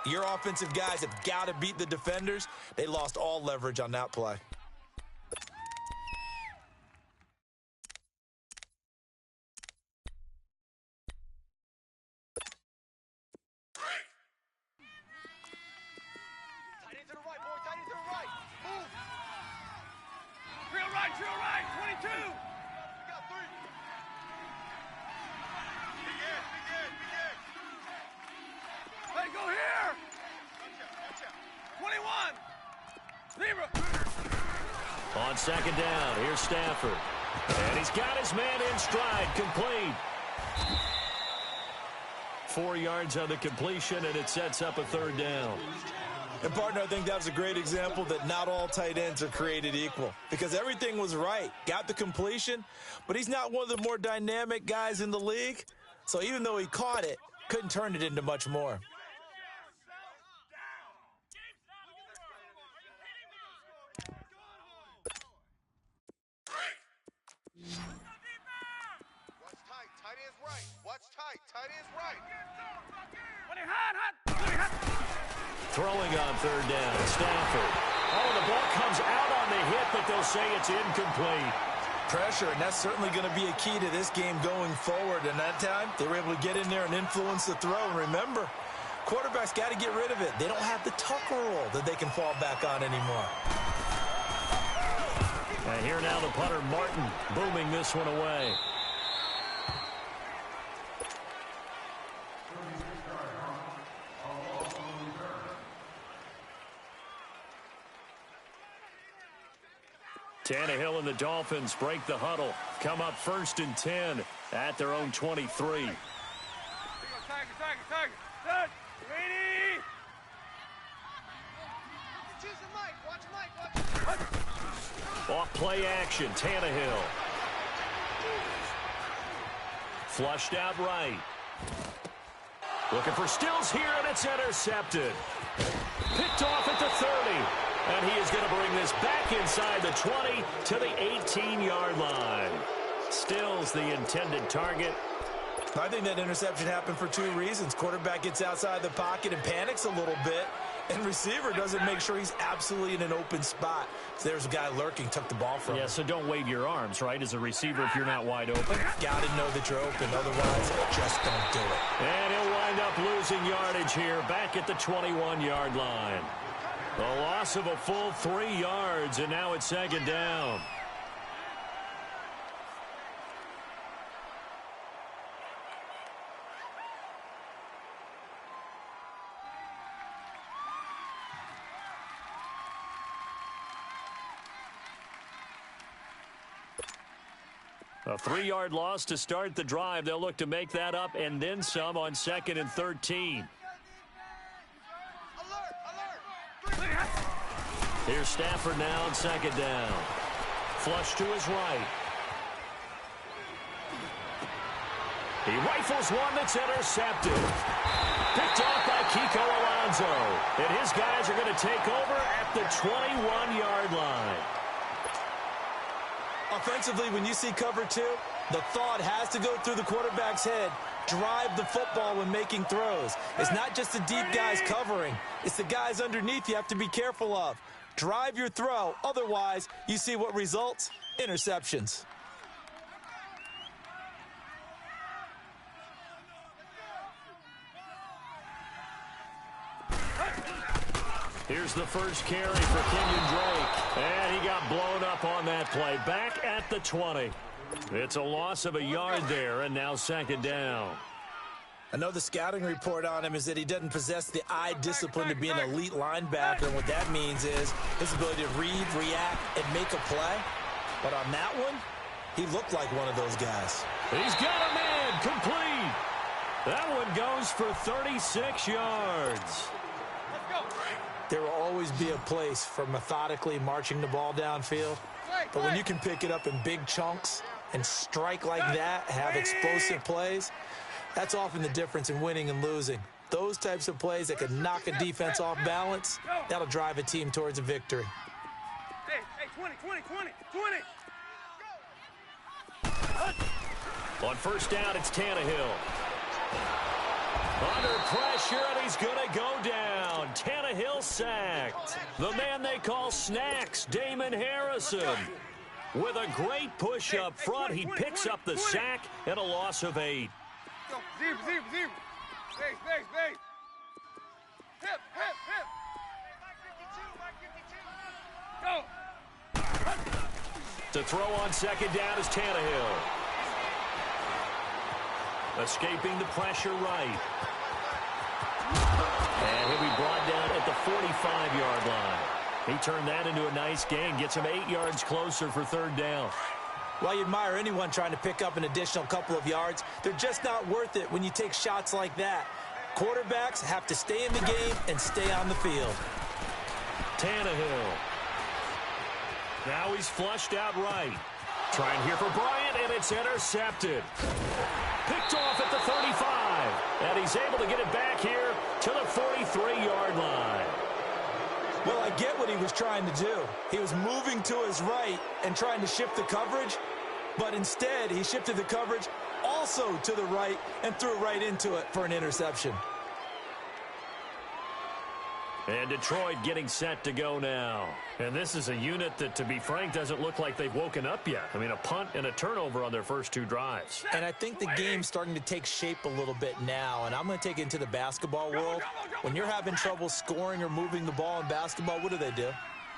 Your offensive guys have got to beat the defenders. They lost all leverage on that play. Drill right, 22. We got 3. Hey, go here. Watch out. 21. Zebra. On second down, here's Stafford. And he's got his man in stride, complete. 4 yards on the completion, and it sets up a third down. And, partner, I think that was a great example that not all tight ends are created equal because everything was right. Got the completion, but he's not one of the more dynamic guys in the league. So even though he caught it, couldn't turn it into much more. Tight end's right. Throwing on third down, Stafford. Oh, the ball comes out on the hit, but they'll say it's incomplete. Pressure, and that's certainly going to be a key to this game going forward. And that time, they were able to get in there and influence the throw. And remember, quarterbacks got to get rid of it. They don't have the Tucker rule that they can fall back on anymore. And here now the punter, Martin, booming this one away. Tannehill and the Dolphins break the huddle. Come up 1st and 10 at their own 23. Tiger. Good. Ready. Watch Mike. Off play action, Tannehill. Flushed out right. Looking for Stills here, and it's intercepted. Picked off at the 30. And he is going to bring this back inside the 20 to the 18-yard line. Stills the intended target. I think that interception happened for 2 reasons. Quarterback gets outside the pocket and panics a little bit, and receiver doesn't make sure he's absolutely in an open spot. So there's a guy lurking, took the ball from him. Yeah, so don't wave your arms, right, as a receiver if you're not wide open. Got to know that you're open, otherwise just don't do it. And he'll wind up losing yardage here back at the 21-yard line. A loss of a full 3 yards, and now it's second down. A 3-yard loss to start the drive. They'll look to make that up and then some on 2nd and 13. Here's Stafford now on 2nd down. Flush to his right. He rifles one that's intercepted. Picked off by Kiko Alonso. And his guys are going to take over at the 21-yard line. Offensively, when you see cover 2, the thought has to go through the quarterback's head. Drive the football when making throws. It's not just the deep guys covering. It's the guys underneath you have to be careful of. Drive your throw. Otherwise, you see what results? Interceptions. Here's the first carry for Kenyon Drake. And he got blown up on that play. Back at the 20. It's a loss of a yard there, and now 2nd down. I know the scouting report on him is that he doesn't possess the eye discipline to be an elite linebacker. And what that means is his ability to read, react, and make a play. But on that one, he looked like one of those guys. He's got a man complete. That one goes for 36 yards. There will always be a place for methodically marching the ball downfield. But when you can pick it up in big chunks and strike like that, have explosive plays, that's often the difference in winning and losing. Those types of plays that can knock a defense off balance, that'll drive a team towards a victory. Hey, 20. On 1st down, it's Tannehill. Under pressure, and he's going to go down. And Tannehill sacked. The man they call Snacks, Damon Harrison. With a great push up front, he picks up the sack and a loss of 8. Zero. Base. Hip. Go. To throw on second down is Tannehill. Escaping the pressure right. And he'll be brought down at the 45-yard line. He turned that into a nice gain, gets him 8 yards closer for third down. Well, you admire anyone trying to pick up an additional couple of yards. They're just not worth it when you take shots like that. Quarterbacks have to stay in the game and stay on the field. Tannehill. Now he's flushed out right. Trying here for Bryant, and it's intercepted. Picked off at the 35. And he's able to get it back here to the 43-yard line. Well, I get what he was trying to do. He was moving to his right and trying to shift the coverage, but instead he shifted the coverage also to the right and threw right into it for an interception. And Detroit getting set to go now. And this is a unit that, to be frank, doesn't look like they've woken up yet. I mean, a punt and a turnover on their first 2 drives. And I think the game's starting to take shape a little bit now, and I'm going to take it into the basketball world. When you're having trouble scoring or moving the ball in basketball, what do?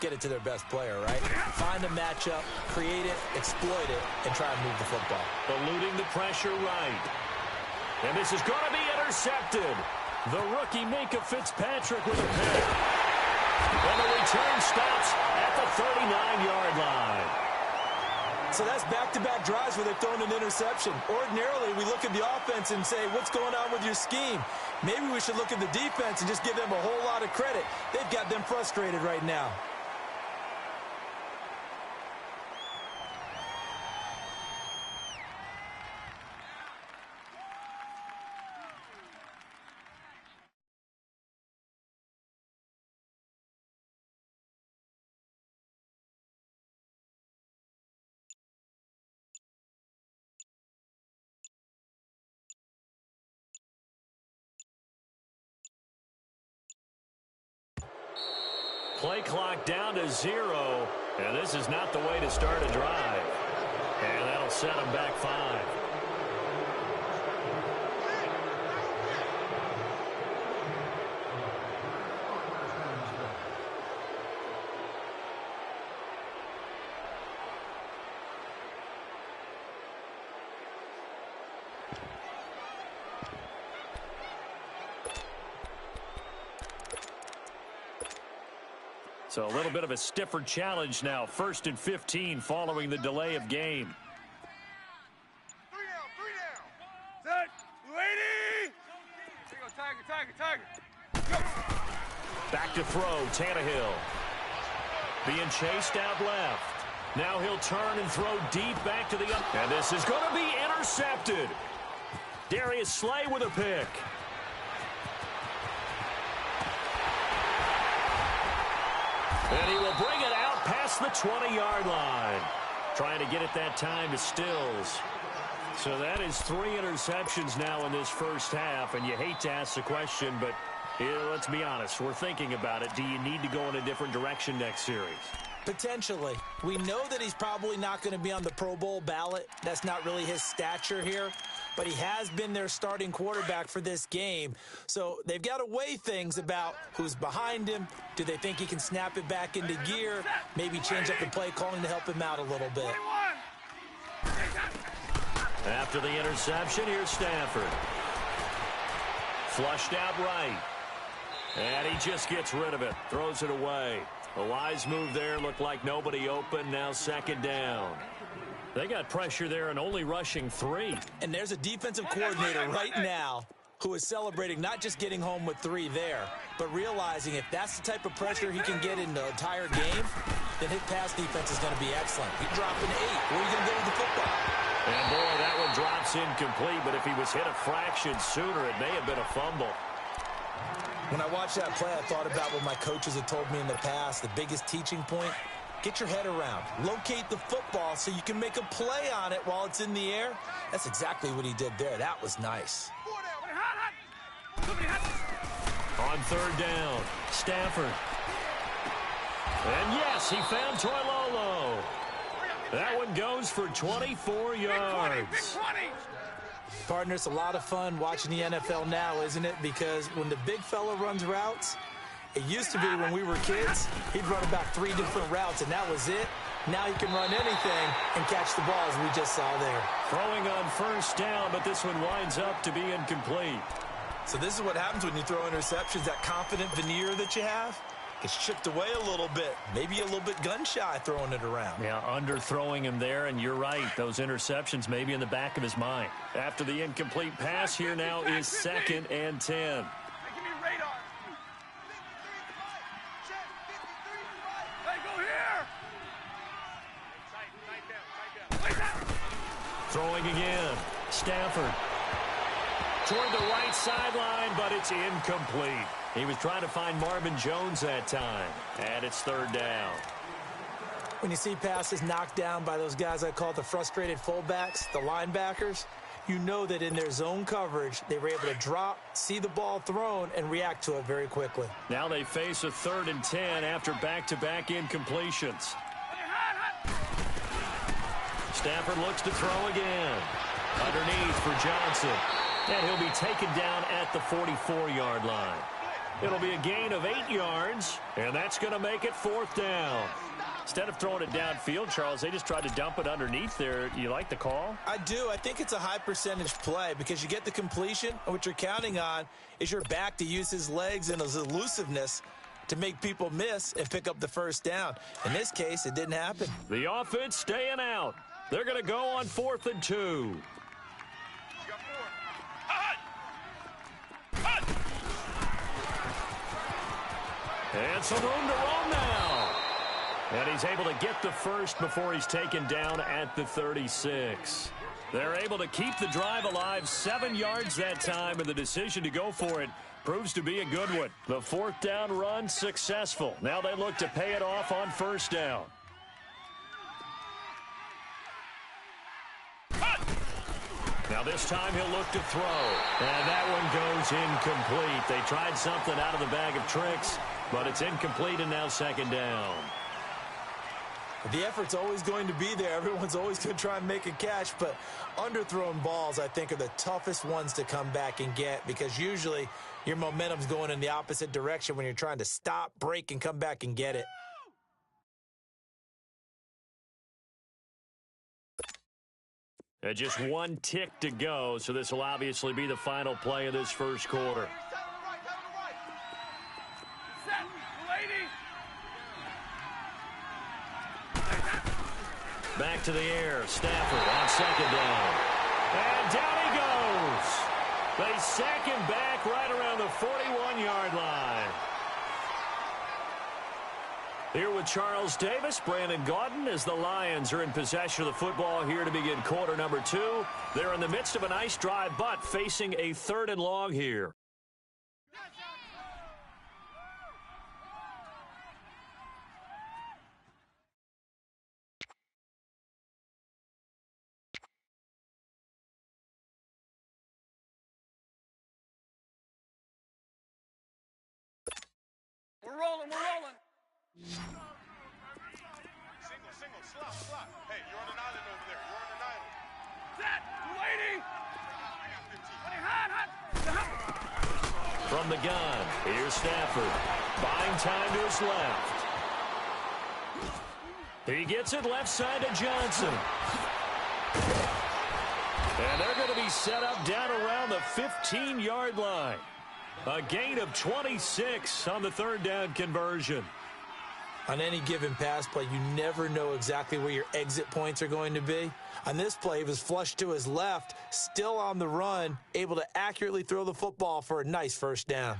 Get it to their best player, right? Find a matchup, create it, exploit it, and try and move the football. Eluding the pressure right. And this is going to be intercepted. The rookie Minka Fitzpatrick with a pick. And the return stops at the 39-yard line. So that's back-to-back drives where they've thrown an interception. Ordinarily, we look at the offense and say, what's going on with your scheme? Maybe we should look at the defense and just give them a whole lot of credit. They've got them frustrated right now. Play clock down to 0, and this is not the way to start a drive. And that'll set them back 5. So a little bit of a stiffer challenge now. 1st and 15 following the delay of game. 3 down. Set. Lady. Here you go, Tiger. Go. Back to throw, Tannehill. Being chased out left. Now he'll turn and throw deep back to the up. And this is going to be intercepted. Darius Slay with a pick. And he will bring it out past the 20-yard line. Trying to get it that time to Stills. So that is 3 interceptions now in this first half. And you hate to ask the question, but let's be honest. We're thinking about it. Do you need to go in a different direction next series? Potentially. We know that he's probably not going to be on the Pro Bowl ballot. That's not really his stature here. But he has been their starting quarterback for this game. So they've got to weigh things about who's behind him. Do they think he can snap it back into gear? Maybe change up the play calling to help him out a little bit. After the interception, here's Stafford. Flushed out right. And he just gets rid of it. Throws it away. A wise move there. Looked like nobody open. Now 2nd down. They got pressure there and only rushing 3. And there's a defensive coordinator right now who is celebrating not just getting home with 3 there, but realizing if that's the type of pressure he can get in the entire game, then his pass defense is going to be excellent. He's dropping 8. Where are you going to go with the football? And, boy, that one drops incomplete, but if he was hit a fraction sooner, it may have been a fumble. When I watched that play, I thought about what my coaches had told me in the past. The biggest teaching point, get your head around. Locate the football so you can make a play on it while it's in the air. That's exactly what he did there. That was nice. On On third down, Stafford. And yes, he found Toilolo. That one goes for 24 yards. Partner, it's a lot of fun watching the NFL now, isn't it? Because when the big fella runs routes, it used to be when we were kids, he'd run about 3 different routes, and that was it. Now he can run anything and catch the ball, as we just saw there. Throwing on first down, but this one winds up to be incomplete. So this is what happens when you throw interceptions. That confident veneer that you have gets chipped away a little bit. Maybe a little bit gun-shy throwing it around. Yeah, underthrowing him there, and you're right. Those interceptions may be in the back of his mind. After the incomplete pass, here now is 2nd and 10. Throwing again. Stafford. Toward the right sideline, but it's incomplete. He was trying to find Marvin Jones that time. And it's 3rd down. When you see passes knocked down by those guys I call the frustrated fullbacks, the linebackers, you know that in their zone coverage, they were able to drop, see the ball thrown, and react to it very quickly. Now they face a 3rd and 10 after back-to-back incompletions. Stafford looks to throw again. Underneath for Johnson. And he'll be taken down at the 44-yard line. It'll be a gain of 8 yards, and that's going to make it 4th down. Instead of throwing it downfield, Charles, they just tried to dump it underneath there. You like the call? I do. I think it's a high-percentage play because you get the completion, and what you're counting on is your back to use his legs and his elusiveness to make people miss and pick up the first down. In this case, it didn't happen. The offense staying out. They're going to go on 4th and 2. And some room to roam now. And he's able to get the first before he's taken down at the 36. They're able to keep the drive alive, 7 yards that time, and the decision to go for it proves to be a good one. The 4th down run successful. Now they look to pay it off on 1st down. Now this time he'll look to throw. And that one goes incomplete. They tried something out of the bag of tricks, but it's incomplete and now 2nd down. The effort's always going to be there. Everyone's always going to try and make a catch, but underthrown balls, I think, are the toughest ones to come back and get because usually your momentum's going in the opposite direction when you're trying to stop, break, and come back and get it. Just 1 tick to go, so this will obviously be the final play of this first quarter. Back to the air. Stafford on 2nd down. And down he goes. They sack him back right around the 41-yard line. Here with Charles Davis, Brandon Gaudin, as the Lions are in possession of the football here to begin quarter number 2. They're in the midst of a nice drive, but facing a 3rd and long here. We're rolling. Single, slot. Hey, you're on an island over there. You're on an island. Set, waiting. Hot. From the gun, here's Stafford. Buying time to his left. He gets it left side to Johnson. And they're going to be set up down around the 15-yard line. A gain of 26 on the 3rd down conversion. On any given pass play, you never know exactly where your exit points are going to be. On this play, he was flushed to his left, still on the run, able to accurately throw the football for a nice 1st down.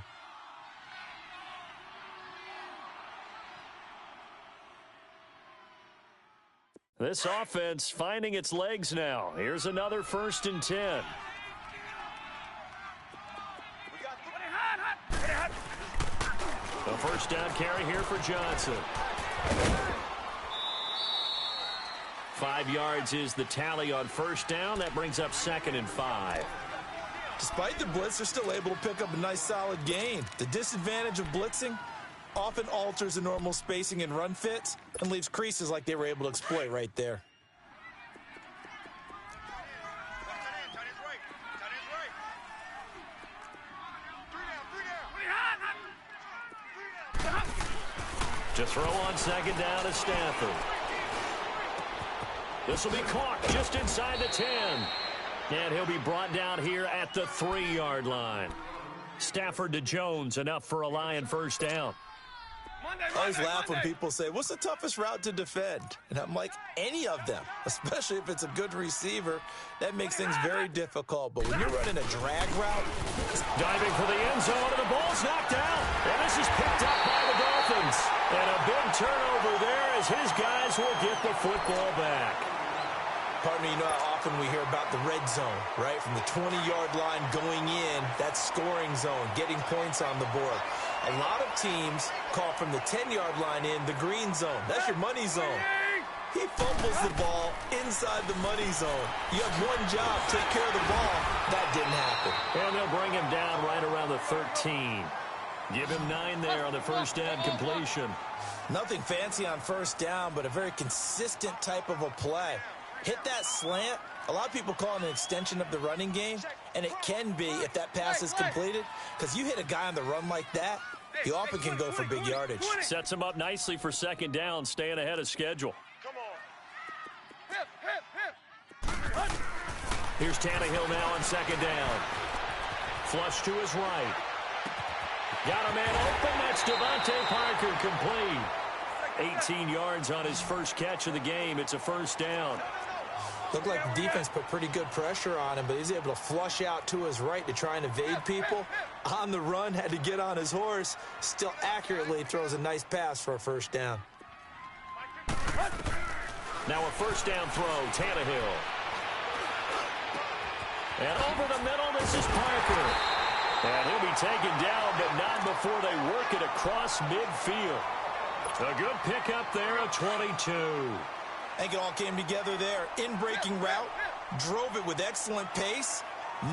This offense finding its legs now. Here's another 1st and 10. A 1st down carry here for Johnson. 5 yards is the tally on 1st down. That brings up 2nd and 5. Despite the blitz, they're still able to pick up a nice solid gain. The disadvantage of blitzing often alters the normal spacing and run fits and leaves creases like they were able to exploit right there. To throw on second down is Stafford. This will be caught just inside the 10. And he'll be brought down here at the 3-yard line. Stafford to Jones, enough for a Lion first down. I always laugh when people say, what's the toughest route to defend? And I'm like, any of them, especially if it's a good receiver. That makes things very difficult. But when you're running a drag route. Diving for the end zone, and the ball's knocked out. And this is picked up by the Dolphins. And a big turnover there as his guys will get the football back. Partner, you know how often we hear about the red zone, right? From the 20-yard line going in, that's scoring zone, getting points on the board. A lot of teams call from the 10-yard line in the green zone. That's your money zone. He fumbles the ball inside the money zone. You have one job, take care of the ball. That didn't happen. And they'll bring him down right around the 13. Give him 9 there on the first down completion. Nothing fancy on first down, but a very consistent type of a play. Hit that slant. A lot of people call it an extension of the running game, and it can be if that pass is completed, because you hit a guy on the run like that, he often can go for big yardage. Sets him up nicely for second down, staying ahead of schedule. Here's Tannehill now on second down. Flush to his right. Got a man open. That's Devontae Parker, complete. 18 yards on his first catch of the game. It's a first down. Looked like the defense put pretty good pressure on him, but he's able to flush out to his right to try and evade people. On the run, had to get on his horse. Still accurately throws a nice pass for a first down. Now a first down throw, Tannehill. And over the middle, this is Parker. And he'll be taken down, but not before they work it across midfield. A good pickup there at 22. I think it all came together there. In-breaking route, drove it with excellent pace.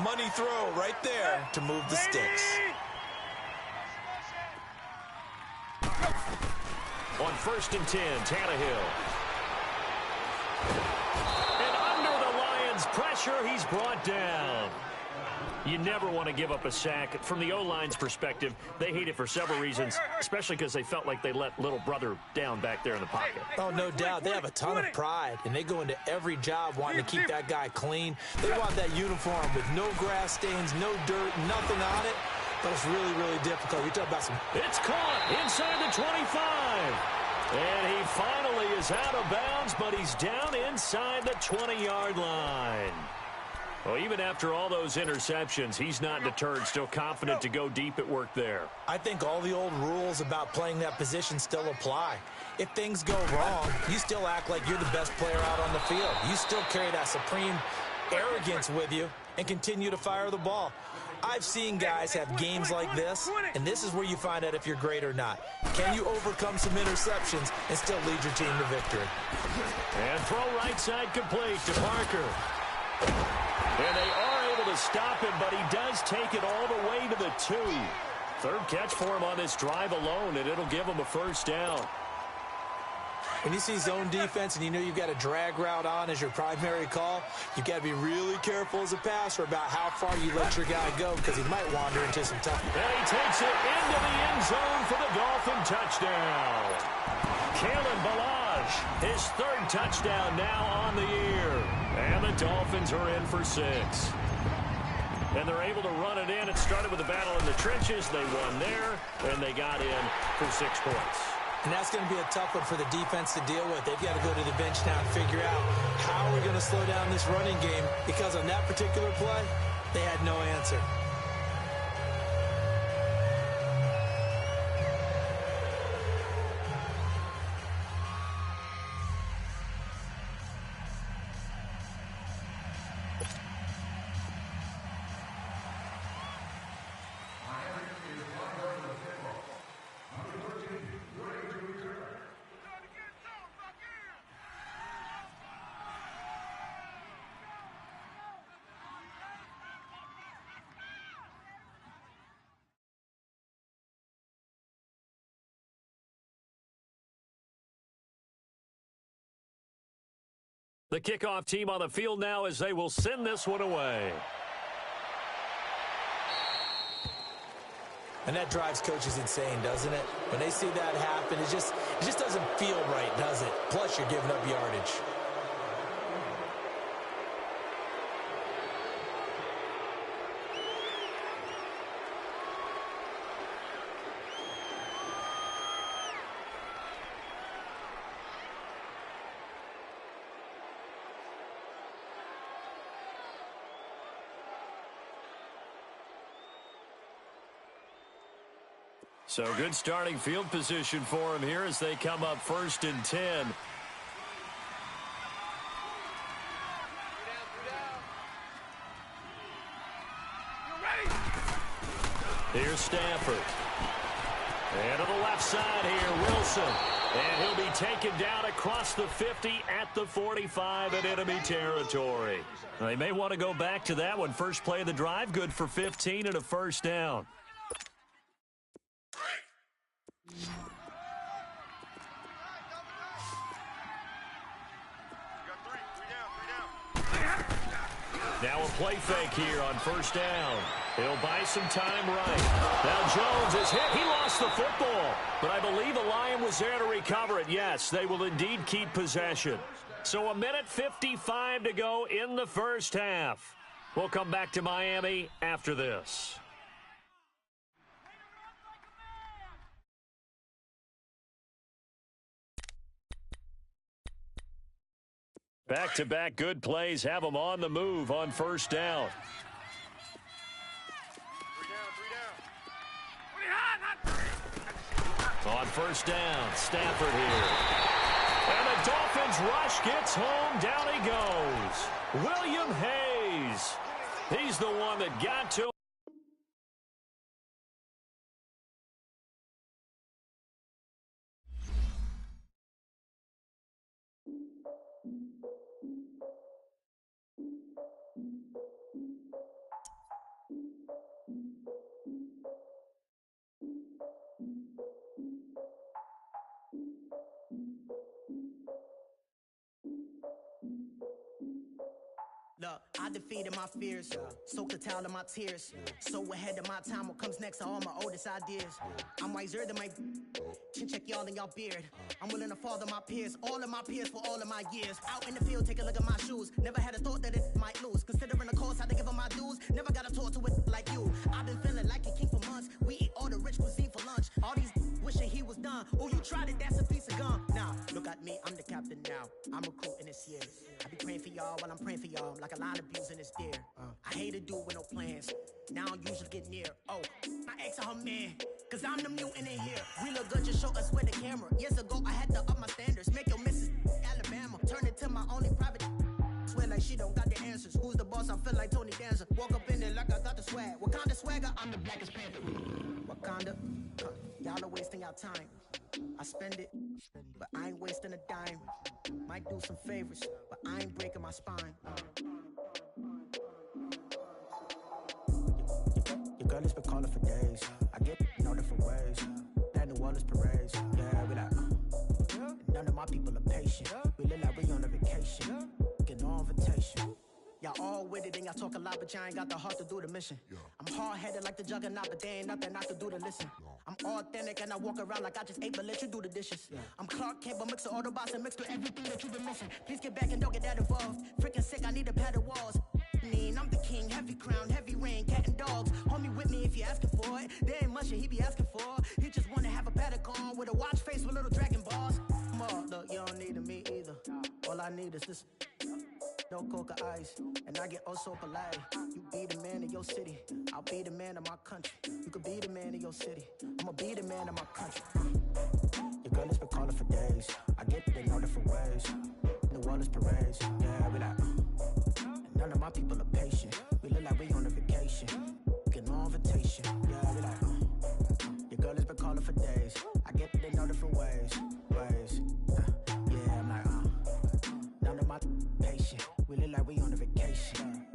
Money throw right there to move the sticks. On first and 10, Tannehill. And under the Lions' pressure, he's brought down. You never want to give up a sack. From the O-line's perspective, they hate it for several reasons, especially because they felt like they let little brother down back there in the pocket. Oh, no doubt. They have a ton of pride, and they go into every job wanting to keep that guy clean. They want that uniform with no grass stains, no dirt, nothing on it, but it's really, really difficult. You're talking about some... It's caught inside the 25. And he finally is out of bounds, but he's down inside the 20-yard line. Well, even after all those interceptions, he's not deterred, still confident to go deep at work there. I think all the old rules about playing that position still apply. If things go wrong, you still act like you're the best player out on the field. You still carry that supreme arrogance with you and continue to fire the ball. I've seen guys have games like this, and this is where you find out if you're great or not. Can you overcome some interceptions and still lead your team to victory? And throw right side complete to Parker. And they are able to stop him, but he does take it all the way to the 2. Third catch for him on this drive alone, and it'll give him a first down. When you see zone defense and you know you've got a drag route on as your primary call, you've got to be really careful as a passer about how far you let your guy go because he might wander into some tough. And he takes it into the end zone for the Dolphin touchdown. Kalen Ballage, his third touchdown now on the year. And the Dolphins are in for 6. And they're able to run it in. It started with a battle in the trenches. They won there, and they got in for 6 points. And that's going to be a tough one for the defense to deal with. They've got to go to the bench now and figure out how we're going to slow down this running game because on that particular play, they had no answer. The kickoff team on the field now as they will send this one away. And that drives coaches insane, doesn't it? When they see that happen, it just doesn't feel right, does it? Plus, you're giving up yardage. So good starting field position for him here as they come up 1st and 10. Here's Stafford. And to the left side here, Wilson. And he'll be taken down across the 50 at the 45 in enemy territory. They may want to go back to that one. First play of the drive, good for 15 and a first down. Now a play fake here on 1st down. He'll buy some time right. Now Jones is hit. He lost the football. But I believe the Lion was there to recover it. Yes, they will indeed keep possession. So 1:55 to go in the first half. We'll come back to Miami after this. Back-to-back good plays have them on the move on 1st down. On 1st down, Stafford here. And the Dolphins rush gets home. Down he goes. William Hayes. He's the one that got to him. Look, I defeated my fears, soaked the towel of my tears. So ahead of my time, what comes next are all my oldest ideas. I'm wiser than my chin check y'all in y'all beard. I'm willing to father my peers, all of my peers for all of my years. Out in the field, take a look at my shoes. Never had a thought that it might lose. Considering the cost, had to give them my dues. Never got a talk to it like you. I've been feeling like a king for months. We eat all the rich cuisine for lunch. All these wishing he was done. Oh, you tried it, that's a piece of gum. Now, look at me, I'm the captain now. I'm recruiting this year. I be praying for y'all while I'm praying for y'all. Like a line of abusing this deer. I hate to do with no plans. Now I usually get near. Oh, I ex her man. Cause I'm the mutant in here. We look good, just show us where the camera. Years ago, I had to up my standards. Make your missus Alabama. Turn it to my only private. Swear like she don't got the answers. Who's the boss? I feel like Tony Danza. Walk up in there like I got the swag. What kind of swagger? I'm the blackest panther. Wakanda. Y'all are wasting your time. I spend it, but I ain't wasting a dime. Might do some favors, but I ain't breaking my spine. Your girl has been calling for days. I get no different ways. That New Orleans parades. Yeah, we like, none of my people are patient. We look like we on a vacation. Get no invitation. Y'all all with it and y'all talk a lot, but y'all ain't got the heart to do the mission. I'm hard-headed like the juggernaut, but there ain't nothing I can do to listen. I'm authentic and I walk around like I just ate, but let you do the dishes. I'm Clark Kent, but mix the Autobots and mix with everything that you've been missing. Please get back and don't get that involved. Freaking sick, I need a pad of walls. I'm the king, heavy crown, heavy rain, cat and dogs. Homie with me if you asking for it. There ain't much that he be asking for. He just wanna have a paddock on with a watch face with little dragon balls. Look, you don't need me either. All I need is this. No coca ice, and I get oh so polite. You be the man of your city, I'll be the man of my country. You could be the man of your city, I'ma be the man of my country. Your girl has been calling for days. I get it in all different ways. New Orleans parades, yeah, we like. And none of my people are patient. We look like we on a vacation. Get no invitation, yeah, we like. Your girl has been calling for days. I get it in all different ways. Yeah, I'm like, none of my patient. We look like we on a vacation.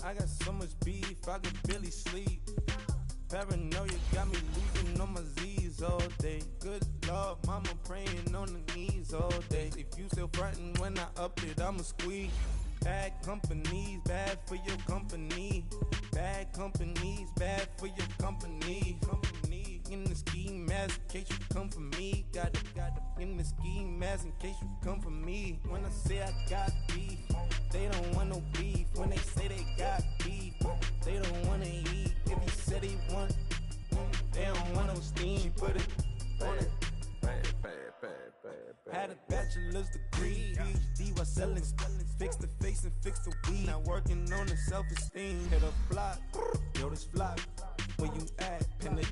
I got so much beef, I could barely sleep. Paranoia got me losing on my Z's all day. Good Lord, mama praying on the knees all day. If you still frontin' when I up it, I'ma squeeze. Bad companies, bad for your company. Bad companies, bad for your company. Company in the ski mask in case you come for me. Got it in the ski mask in case you come for me. When I say I got beef, they don't want no beef. When they say they got beef, they don't wanna eat. If you said they want, they don't want no steam. She put it on it. Had a bachelor's degree, PhD while selling. Fix the face and fix the weed. Now working on the self-esteem. Hit a block, yo this flock. Where you at? Pin it.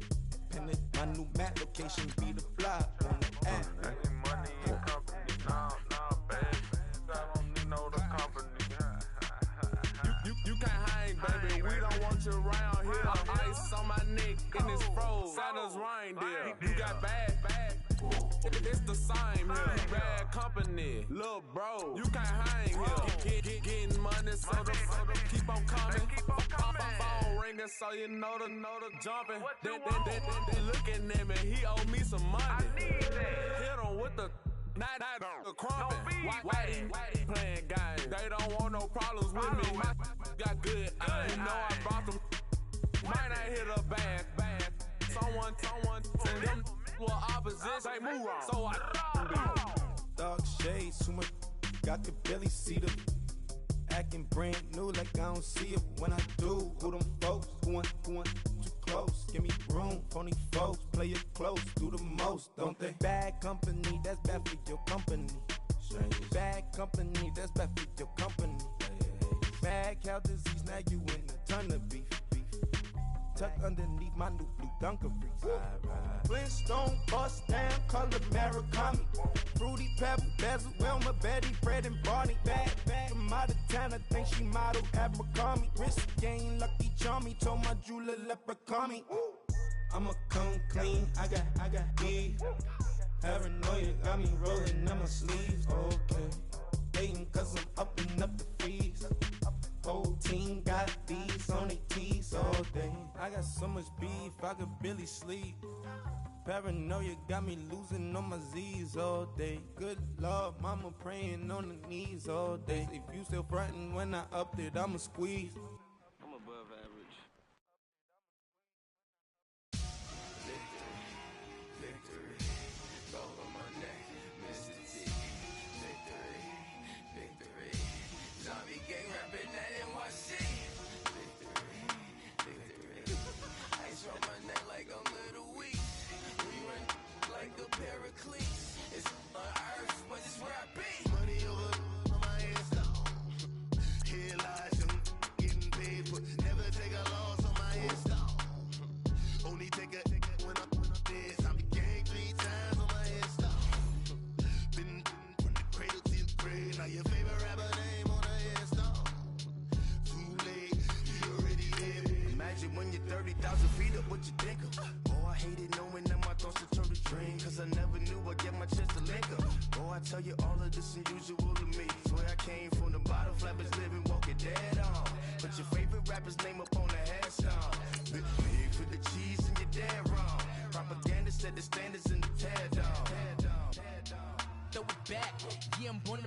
My new map location be the block on the app. Any money in company, nah, baby. I don't need no the company. You can't hang, baby. We don't want you around here. Ice on my neck in this froze. Santa's reindeer. You got bad. It's the same here. Bad company, little bro. You can't hang here. Getting money, so the keep on coming. Phone ringing, so you know the jumping. They looking at me. He owe me some money. Hit him with the night crumping. Whitey playing games. They don't want no problems with me. My got good. You know I brought them. Might not hit a bad. Someone, and them were opposition. They move wrong. So I dark shades, too much. I could barely see them. Acting brand new like I don't see it when I do. Who them folks? Who want too close? Give me room, phony folks. Play it close, do the most, don't they? Bad company, that's bad for your company. Bad company, that's bad for your company. Bad cow disease, now you in a ton of beef. Tuck underneath my new blue Dunkaroos. Flintstone bust down, color Murakami. Fruity Pebble, Bezel, Wilma, Betty, Fred, and Barney. Bad from out of town, I think she model at McCarmy. Wrist game, Lucky Charmy, told my jeweler leprechaun me. I'ma come clean, I got beef. Paranoia got me rolling on my sleeves, okay. Hating cause I'm upping up the fees. Whole team got these on their tees all day. I got so much beef, I could barely sleep. Paranoia got me losing on my Z's all day. Good Lord, mama praying on the knees all day. If you still frontin' when I upped it, I'ma squeeze. I'm above average. Victory, gold on my neck, Mr. T. Victory, zombie gang rapping that NYC. Victory, ice on my neck like a little weak. We run like a paraclete. It's on earth, but it's where I be. Money over on my hands down. Here lies them getting paid for. Never take a loss on my hands down. Only take a when I'm dead. I'm the gang 3 times on my hands down. Been from the cradle to the grave. Now your favorite rapper name on the hands down. Too late, you already live. Imagine when you're 30,000 feet up, what you think of? Oh, I hated knowing that my thoughts would turn to dream. Cause I never knew I'd get my chance to link up. Oh, I tell you all of this unusual to me. Swear I came from the bottom, flappers living, walking dead on. Put your favorite rapper's name up on the headstone. Big for the cheese and you're dead wrong. Propaganda set the standards in the tear down. Throw it back, yeah, I'm born.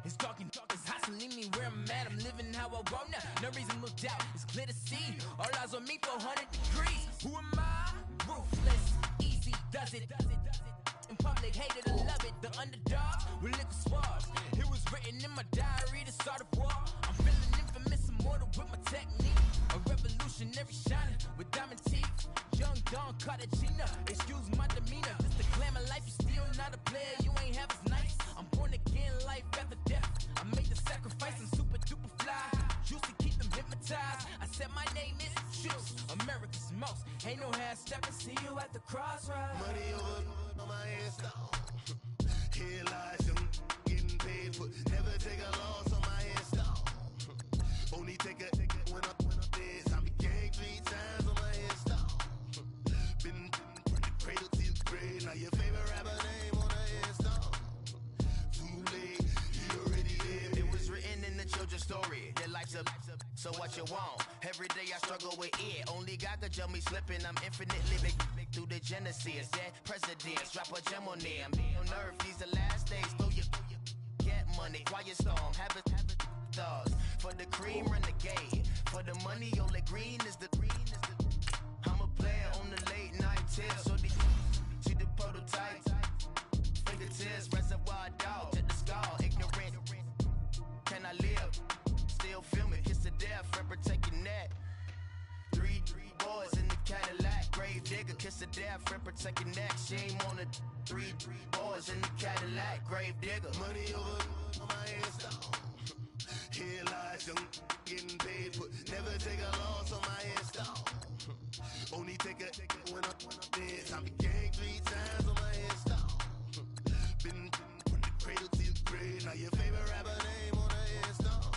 It's talking, it's hustling me where I'm at. I'm living how I want now. No reason to look doubt, it's clear to see. All eyes on me for 100 degrees. Who am I? Ruthless, easy, does it. In public, hated to love it. The underdogs with liquor swabs. It was written in my diary to start a war. I'm feeling infamous, immortal with my technique. A revolutionary shining with diamond teeth. Young Don Cartagena, excuse my demeanor. This the glamour life, you still not a player, you ain't half as nice. I'm born again, life after death. I made the sacrifice, I'm super duper fly. Used to keep them hypnotized. I said my name is Juice, America's most. Ain't no half stepping, see you at the crossroads. Money over on my hands down. Here lies them getting paid for. Never take a loss on my hands down. Only take a when I'm dead. I'm the gang 3 times on my hands down. Been from the cradle to the grave. Now your favorite rapper name on the hands down. Too late, you already lived. It was written in the children's story. Their life's up. so what you want? Every day I struggle with it. Only God could jump me slipping. I'm infinitely big through the Genesis. Dead presidents, drop a gem on them. On earth, these the last days. Throw your get money, quiet storm, have it stars. For the cream, renegade. For the money, only green is the I'm a player on the late night tips. So the see the prototype. Fingertips, reservoir dog. Check the skull, ignorant. Can I live? Still film it, kiss the death, forever taking that. Three boys in the Cadillac, grave digger, kiss the death, forever taking that. Shame on the three boys in the Cadillac, grave digger. Money over on my headstone. Here lies young, getting paid, but never take a loss on my headstone. Only take a when I'm dead. Time to gang 3 times on my headstone. Been from the cradle to the grave. Now your favorite rapper name on the headstone.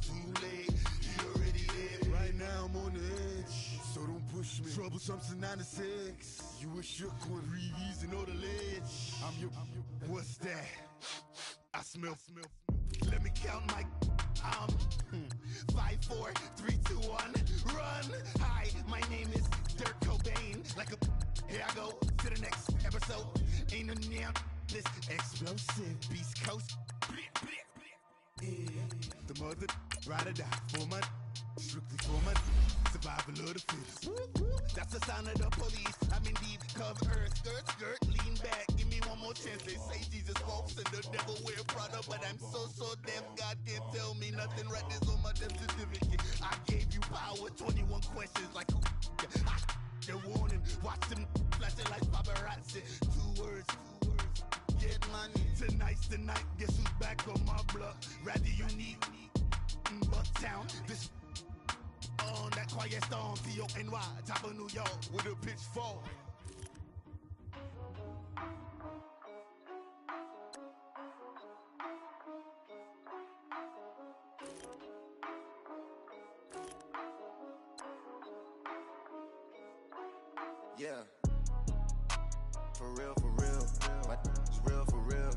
Too late, you already dead. Right now I'm on the edge, so don't push me. Troublesome to 96. You a shook one, Reeves and all the ledge. I'm your. What's that? I smell. Let me count my. 5, 4, 3, 2, 1, run. Hi, my name is Dirk Cobain. Like a. Here I go to the next episode. Ain't no damn this explosive Beast Coast. Yeah. The mother ride or die for my. Strictly for my survival of the fittest. That's the sound of the police. I'm in deep cover earth, skirt, lean back. Give me one more chance. They say Jesus walks and the devil wear Prada, but I'm so deaf. God can't tell me nothing. Right there's on my death certificate. I gave you power. 21 questions like the warning. Watch them flashing like paparazzi. 2 words. Get money. Tonight's the night. Guess who's back on my block? Rather unique. Bucktown. This. On that quiet storm, T-O-N-Y, top of New York, with a pitchfork. Yeah. For real. My is real for real.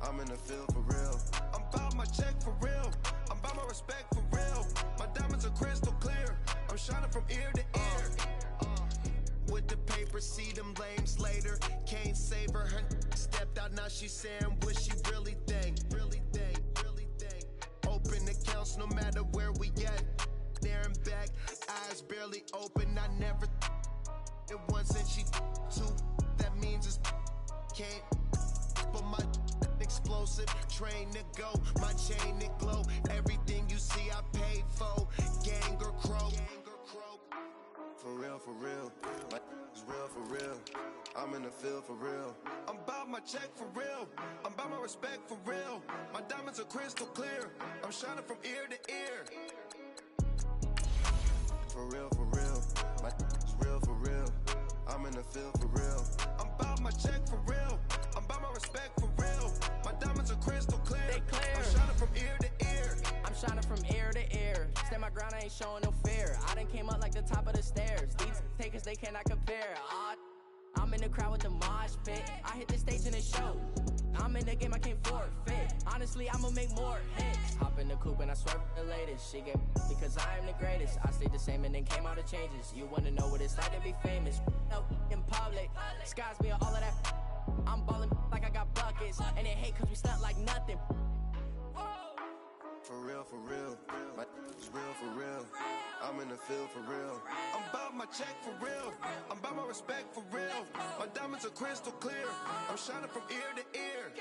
I'm in the field for real. I'm about my check for real. I'm about my respect for real. My diamonds are crystal clear. I'm shining from ear to ear. With the paper, see them lames later. Can't save her. Her stepped out, now she's saying what she really think. Open accounts no matter where we at. There and back, eyes barely open. I never it once and she two. That means it's can't. But my explosive train to go, my chain to glow. Everything you see I paid for. Gang or crow. For real. My is real for real. I'm in the field for real. I'm about my check for real. I'm about my respect for real. My diamonds are crystal clear. I'm shining from ear to ear. For real. My is real for real. I'm in the field for real. I'm about my check for real. I'm about my respect for real. My diamonds are crystal clear. They clear. I'm shining from ear to ear. I'm shining from ear to ear. Stand my ground, I ain't showing no fear. I done came up like the top of the stairs. These takers, they cannot compare. I'm in the crowd with the mosh pit. I hit the stage in the show. I'm in the game, I can't forfeit. Honestly, I'ma make more hits. Hop in the coupe and I swerve the latest. She get because I am the greatest. I stayed the same and then came out of changes. You wanna know what it's like to be famous? No, in public, skies be all of that. I'm ballin' like I got buckets. And they hate cause we stunt like nothing. For real. My is real for real. I'm in the field for real. I'm about my check for real. I'm about my respect for real. My diamonds are crystal clear. I'm shining from ear to ear.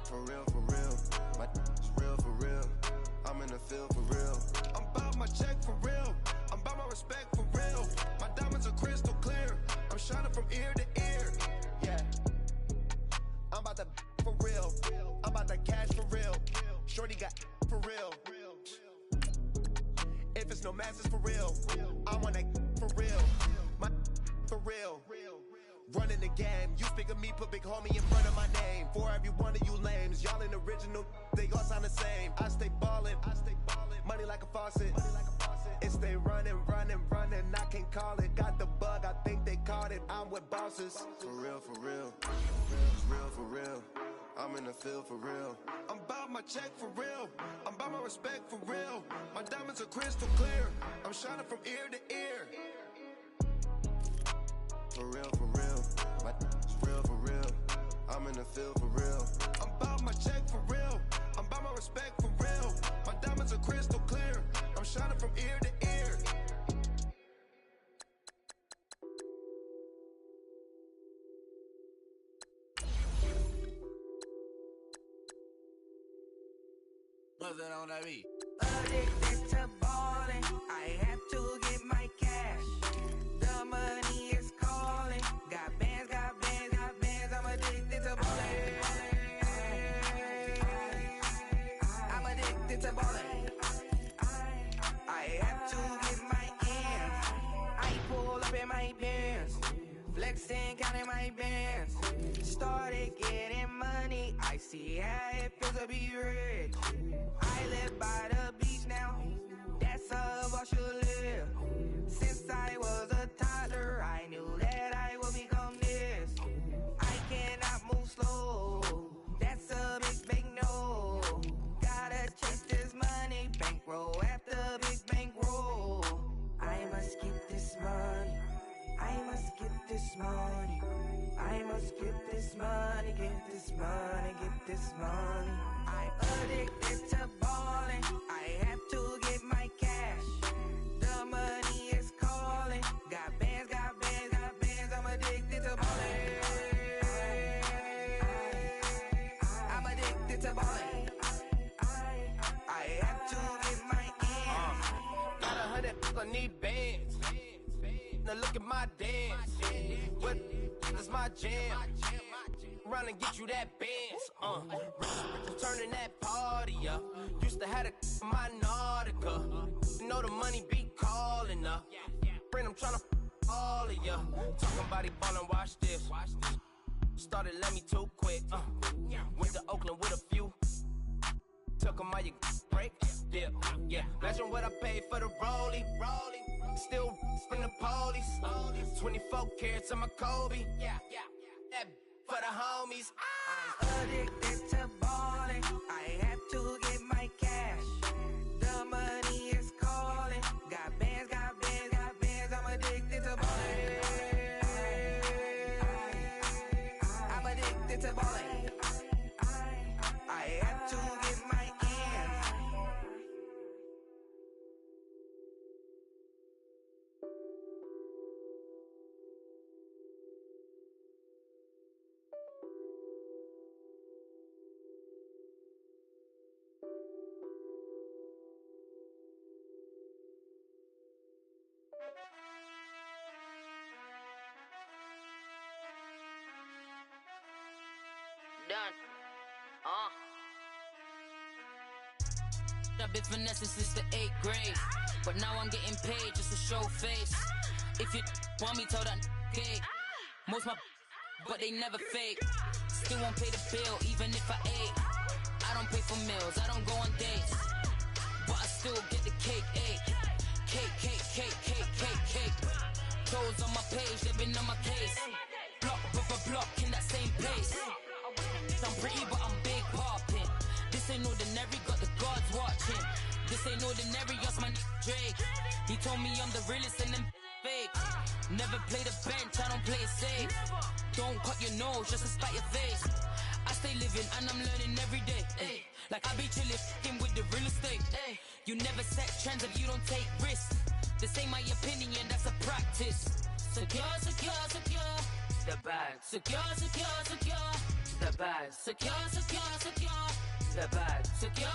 For real. My is real for real. I'm in the field for real. I'm about my check for real. I'm about my respect for real. My diamonds are crystal clear. I'm shining from ear to ear. Yeah. I'm about to for real. I'm about to cash for real. Shorty got for real. If it's no masses for real, I want that for real. My for real. Running the game. You speak of me, put big homie in front of my name. For every one of you lames, y'all in original, they all sound the same. I stay ballin'. Money like a faucet. It stay running. I can't call it. Got the bug, I think they caught it. I'm with bosses. For real. It's real for real. I'm in the field for real. I'm about my check for real. I'm about my respect for real. My diamonds are crystal clear. I'm shining from ear to ear. For real, for real. My real for real. I'm in the field for real. I'm about my check for real. I'm about my respect for real. My diamonds are crystal clear. I'm shining from ear to ear. Buzzing on that beat. Addicted to ballin', I have to get my cash. The money is calling. Got bands, got bands, got bands. I'm addicted to ballin'. I'm addicted to ballin'. I have to get my ends. I pull up in my pants, flexing, counting my bands. Started getting money. I see how it feels to be rich. I live by the beach now, that's how I should live. Since I was a toddler, I knew that I would become this. I cannot move slow, that's a big no. Gotta chase this money, bankroll after big bankroll. I must get this money, I must get this money. I must get this money, get this money, get this money. I'm addicted to ballin', I have to get my cash. The money is calling. Got bands, got bands, got bands. I'm addicted to ballin'. I'm addicted to ballin'. I have to get my ends. Got 100, I need bands. Now look at my dance. What is my jam? Run and get you that bands. Turning that party up. Used to have my Nautica. You know the money be calling up. Friend, I'm tryna all of ya. Talking body ballin', watch this. Started let me too quick. Went to Oakland with a few. Took 'em all you break. Yeah. Imagine what I paid for the rollie. Still from the police. 24 carats on my Kobe. That for the homies. I'm addicted to ballin'. I have to get my cash. The money is calling. Got bands, got bands, got bands. I'm addicted to ballin'. I'm addicted to ballin'. I have to get my ends. Done. I've been finessing since the 8th grade, but now I'm getting paid just to show face. If you want me, tell that gay. Most my but they never fake. Still won't pay the bill, even if I ate. I don't pay for meals, I don't go on dates, but I still get the cake, ayy. Cake. Toes on my page, they've been on my case. Block in that same place. I'm pretty, but I'm big poppin'. This ain't ordinary, got the gods watching. This ain't ordinary, that's my Drake. He told me I'm the realest and them fake. Never play the bench, I don't play it safe. Don't cut your nose just to spite your face. I stay living and I'm learning every day. Ay. Like I be chillin' with the real estate. Ay. You never set trends if you don't take risks. This ain't my opinion, that's a practice. Secure. The bag. Secure. The bag. Secure. The bag. Secure.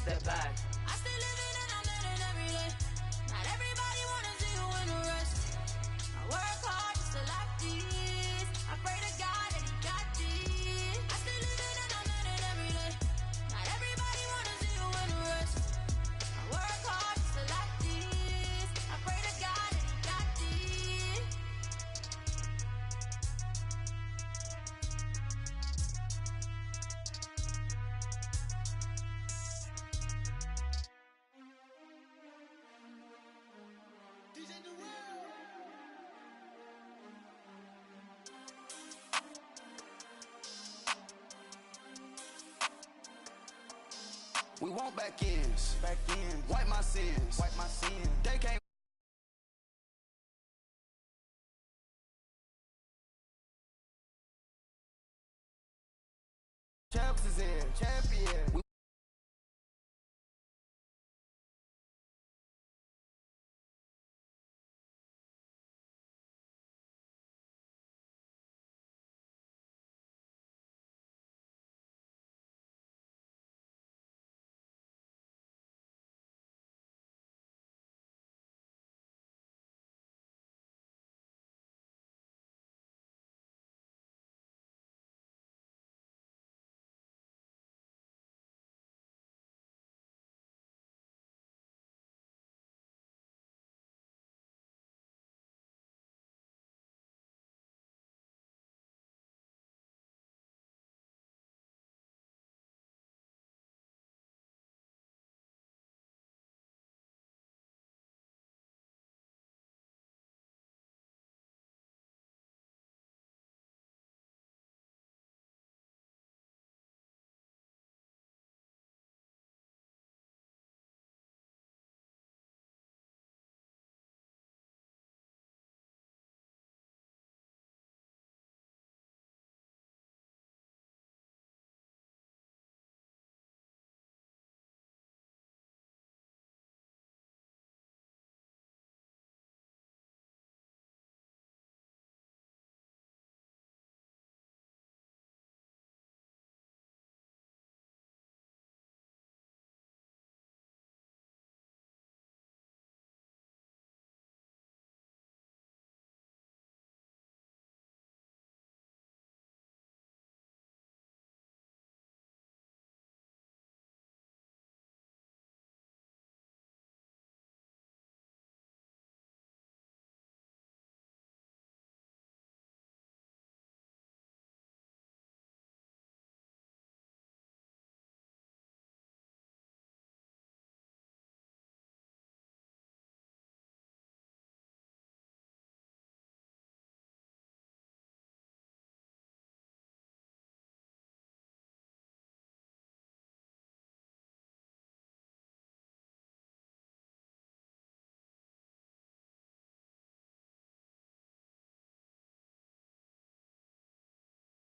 The bag. I stay living and I'm learning every day. Not everybody wanna see you in the rest. I work hard just to like this. I pray to God that he got this. I stay living and I'm learning every day. Not everybody wanna see you in the rest. I work hard just to like this. I pray to God that he got this. DJ the world. want back ends. Wipe my sins. They can't. Champs is in, champion.